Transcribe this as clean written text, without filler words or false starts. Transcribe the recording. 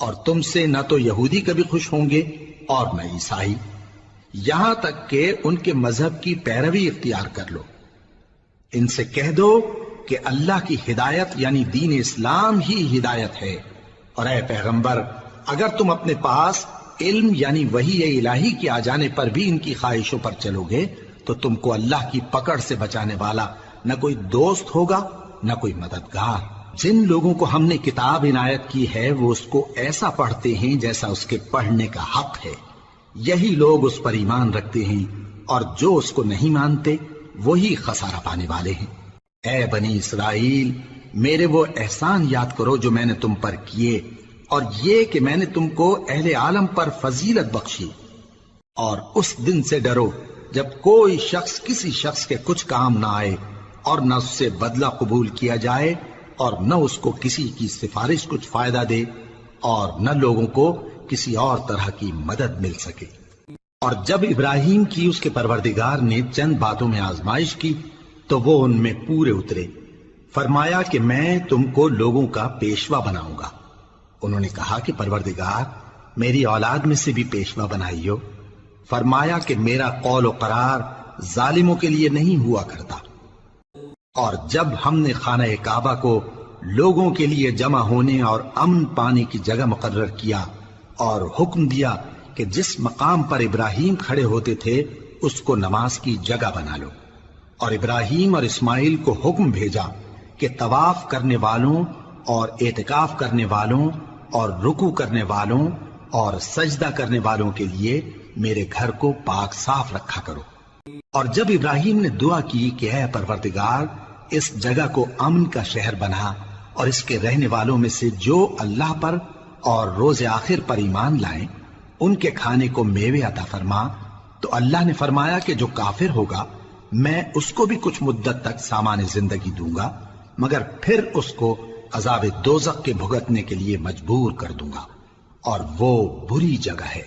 اور تم سے نہ تو یہودی کبھی خوش ہوں گے اور نہ عیسائی، یہاں تک کہ ان کے مذہب کی پیروی اختیار کر لو۔ ان سے کہہ دو کہ اللہ کی ہدایت یعنی دین اسلام ہی ہدایت ہے، اور اے پیغمبر اگر تم اپنے پاس علم یعنی وحی الہی کے آ جانے پر بھی ان کی خواہشوں پر چلو گے تو تم کو اللہ کی پکڑ سے بچانے والا نہ کوئی دوست ہوگا نہ کوئی مددگار۔ جن لوگوں کو ہم نے کتاب عنایت کی ہے وہ اس کو ایسا پڑھتے ہیں جیسا اس کے پڑھنے کا حق ہے، یہی لوگ اس پر ایمان رکھتے ہیں، اور جو اس کو نہیں مانتے وہی خسارہ پانے والے ہیں۔ اے بنی اسرائیل، میرے وہ احسان یاد کرو جو میں نے تم پر کیے، اور یہ کہ میں نے تم کو اہل عالم پر فضیلت بخشی، اور اس دن سے ڈرو جب کوئی شخص کسی شخص کے کچھ کام نہ آئے اور نہ اس سے بدلہ قبول کیا جائے اور نہ اس کو کسی کی سفارش کچھ فائدہ دے اور نہ لوگوں کو کسی اور طرح کی مدد مل سکے۔ اور جب ابراہیم کی اس کے پروردگار نے چند باتوں میں آزمائش کی تو وہ ان میں پورے اترے۔ فرمایا کہ میں تم کو لوگوں کا پیشوا بناؤں گا۔ انہوں نے کہا کہ پروردگار میری اولاد میں سے بھی پیشوا بنائیو۔ فرمایا کہ میرا قول و قرار ظالموں کے لیے نہیں ہوا کرتا۔ اور جب ہم نے خانہ کعبہ کو لوگوں کے لیے جمع ہونے اور امن پانے کی جگہ مقرر کیا اور حکم دیا کہ جس مقام پر ابراہیم کھڑے ہوتے تھے اس کو نماز کی جگہ بنا لو، اور ابراہیم اور اسماعیل کو حکم بھیجا کہ طواف کرنے والوں اور اعتکاف کرنے والوں اور رکوع کرنے والوں اور سجدہ کرنے والوں کے لیے میرے گھر کو پاک صاف رکھا کرو۔ اور جب ابراہیم نے دعا کی کہ اے پروردگار اس جگہ کو امن کا شہر بنا، اور اس کے رہنے والوں میں سے جو اللہ پر اور روز آخر پر ایمان لائیں ان کے کھانے کو میوے عطا فرما، تو اللہ نے فرمایا کہ جو کافر ہوگا میں اس کو بھی کچھ مدت تک سامان زندگی دوں گا، مگر پھر اس کو عذاب دوزخ کے بھگتنے کے لیے مجبور کر دوں گا، اور وہ بری جگہ ہے۔